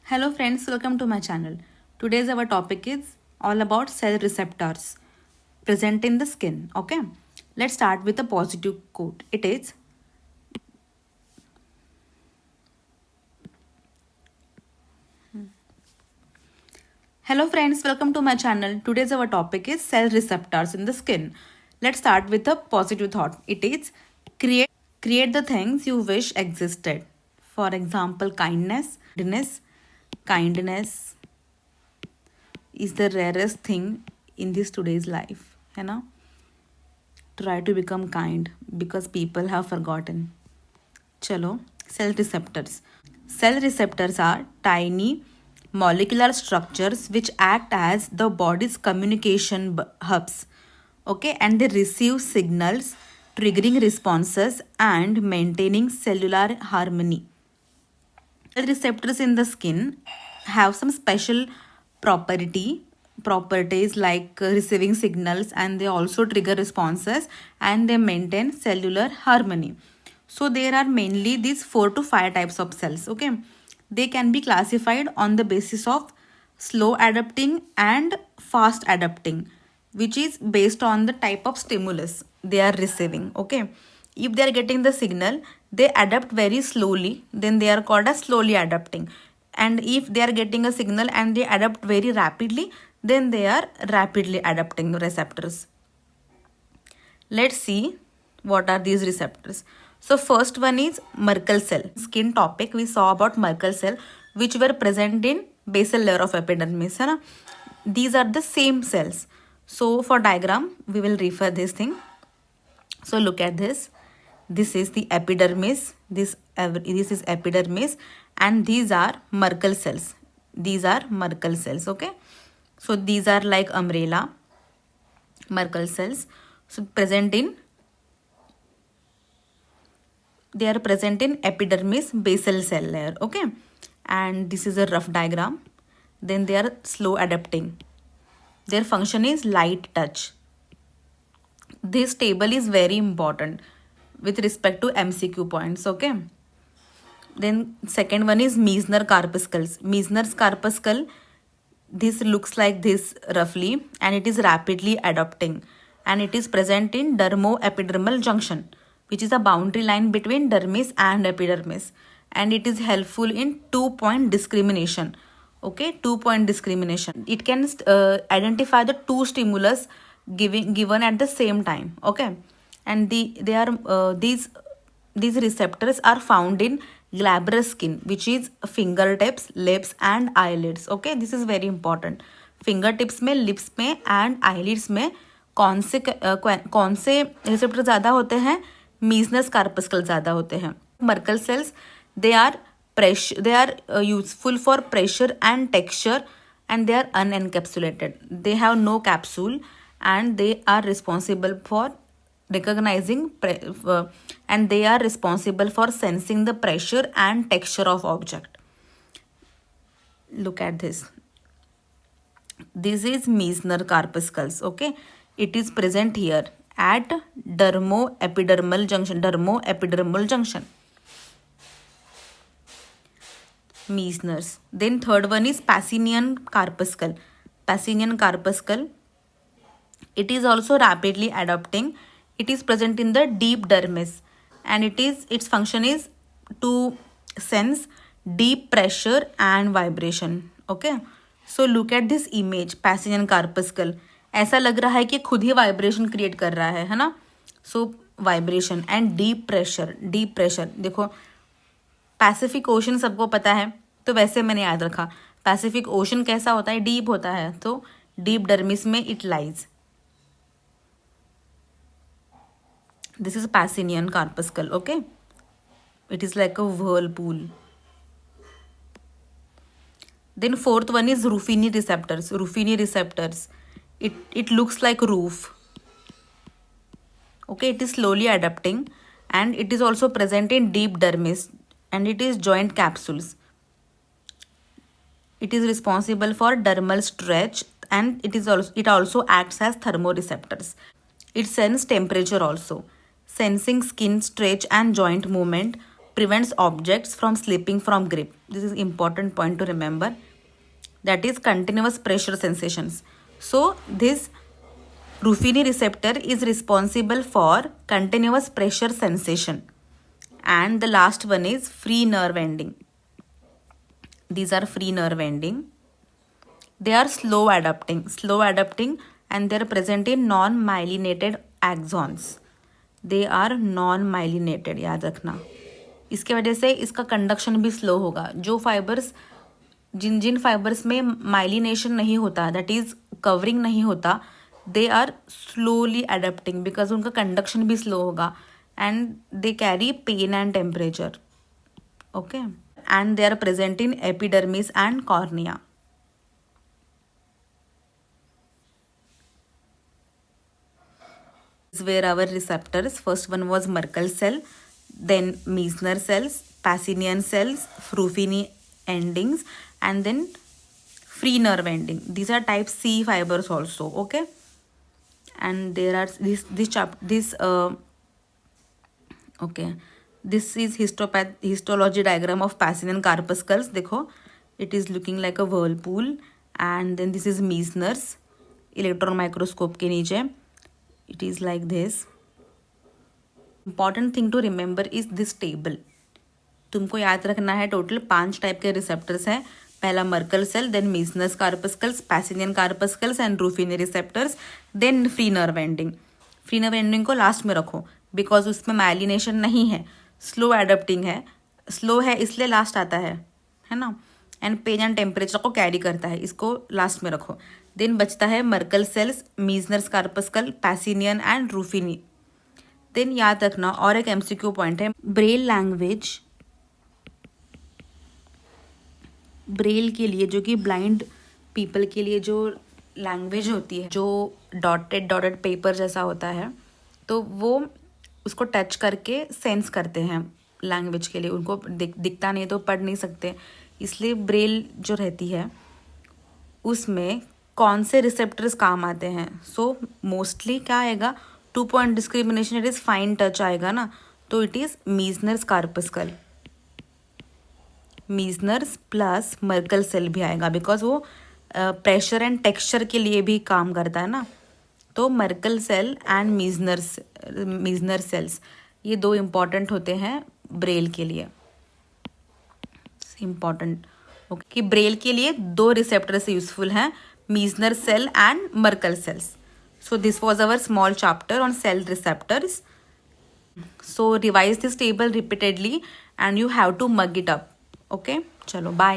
Hello friends, welcome to my channel. Today's our topic is all about cell receptors present in the skin. Okay, let's start with a positive quote. It is, hello friends, welcome to my channel. Today's our topic is cell receptors in the skin. Let's start with a positive thought. It is create the things you wish existed. For example, kindness is the rarest thing in this today's life, है ना? Try to become kind because people have forgotten. Chalo, cell receptors. Cell receptors are tiny molecular structures which act as the body's communication hubs. Okay, and they receive signals, triggering responses, and maintaining cellular harmony. Cell receptors in the skin have some special properties like receiving signals, and they also trigger responses, and they maintain cellular harmony. So there are mainly these 4 to 5 types of cells. Okay, they can be classified on the basis of slow adapting and fast adapting, which is based on the type of stimulus they are receiving. Okay, if they are getting the signal, they adapt very slowly, then they are called as slowly adapting. And if they are getting a signal and they adapt very rapidly, then they are rapidly adapting receptors. Let's see what are these receptors. So first one is Merkel cell. Skin topic, we saw about Merkel cell, which were present in basal layer of epidermis. है ना? These are the same cells. So for diagram, we will refer this thing. So look at this. This is the epidermis. This is epidermis, and these are Merkel cells. These are Merkel cells. Okay. So these are like umbrella Merkel cells. So they are present in epidermis basal cell layer. Okay, and this is a rough diagram. Then they are slow adapting. Their function is light touch. This table is very important with respect to MCQ points. Okay, then second one is Meissner corpuscles. Meissner's corpuscle, this looks like this roughly, and it is rapidly adapting, and it is present in dermoepidermal junction, which is a boundary line between dermis and epidermis, and it is helpful in 2-point discrimination. Okay, 2-point discrimination. It can identify the two stimulus given at the same time. Okay, and these receptors are found in glabrous skin, which is fingertips, lips and eyelids. Okay, this is very important. Fingertips में, lips में and eyelids में कौन से receptor ज़्यादा होते हैं? मीजनस corpuscle ज़्यादा होते हैं. Merkel cells, they are useful for pressure and texture, and they are unencapsulated. They have no capsule, and they are responsible for recognizing and they are responsible for sensing the pressure and texture of object. Look at this. This is Meissner corpuscles. Okay, it is present here at dermoepidermal junction. Meissner's. Then third one is Pacinian corpuscle. It is also rapidly adapting. It is present in the deep dermis, and its function is to sense deep pressure and vibration. Okay, so look at this image, Pacinian corpuscle. ऐसा लग रहा है कि खुद ही vibration create कर रहा है ना? सो वाइब्रेशन एंड डीप प्रेशर देखो, पैसिफिक ओशन सबको पता है, तो वैसे मैंने याद रखा. पैसिफिक ओशन कैसा होता है? डीप होता है. तो डीप डर्मिस में it lies. This is Pacinian corpuscle. Okay, it is like a whirlpool. Then fourth one is Ruffini receptors. It looks like roof. Okay, it is slowly adapting, and it is also present in deep dermis, and it is joint capsules. It is responsible for dermal stretch, and it also acts as thermoreceptors. It senses temperature also, sensing skin stretch and joint movement, prevents objects from slipping from grip. This is important point to remember. That is continuous pressure sensations. So this Ruffini receptor is responsible for continuous pressure sensation. And the last one is free nerve ending. These are free nerve ending. They are slow adapting, and they are present in non-myelinated axons. They are non-myelinated, याद रखना. इसके वजह से इसका conduction भी slow होगा. जो fibres जिन फाइबर्स में माइलिनेशन नहीं होता, दैट इज कवरिंग नहीं होता, they are slowly adapting because उनका कंडक्शन भी स्लो होगा and they carry pain and temperature. Okay, and they are present in epidermis and cornea. Where our receptors, first one was Merkel cell, then Meissner cells, Pacinian cells, Ruffini endings, and then free nerve ending. These are type C fibers also. Okay, and there are this is histology diagram of Pacinian corpuscles. देखो, it is looking like a whirlpool, and then this is Meissner's electron microscope के नीचे. It is like this. Important thing to remember is this table. तुमको याद रखना है total 5 type के receptors हैं. पहला Merkel cell, then Meissner's corpuscles, Pacinian corpuscles and Ruffini receptors, then free nerve ending. Free nerve ending को last में रखो बिकॉज उसमें माइलिनेशन नहीं है, स्लो एडप्टिंग है. स्लो है इसलिए लास्ट आता है ना, एंड पेन एंड टेम्परेचर को कैरी करता है, इसको लास्ट में रखो. देन बचता है Merkel cells, Meissner's corpuscle, Pacinian and Ruffini. देन याद रखना और एक एमसीक्यू पॉइंट है, ब्रेल लैंग्वेज, ब्रेल के लिए जो कि ब्लाइंड पीपल के लिए जो लैंग्वेज होती है, जो डॉटेड पेपर जैसा होता है, तो वो उसको टच करके सेंस करते हैं लैंग्वेज के लिए. उनको दिखता नहीं तो पढ़ नहीं सकते, इसलिए ब्रेल जो रहती है उसमें कौन से रिसेप्टर्स काम आते हैं. सो मोस्टली क्या आएगा, 2 point discrimination, it is fine touch आएगा ना, तो it is Meissner's corpuscle, Meissner's plus Merkel cell भी आएगा बिकॉज वो प्रेशर एंड टेक्सचर के लिए भी काम करता है ना. तो Merkel cell and Meissner cells, ये 2 इम्पॉर्टेंट होते हैं ब्रेल के लिए. इम्पॉर्टेंट ओके, कि ब्रेल के लिए 2 रिसेप्टर्स यूजफुल हैं, Meissner cell and Merkel cells. So this was our small chapter on cell receptors. So revise this table repeatedly and you have to mug it up. Okay, chalo bye.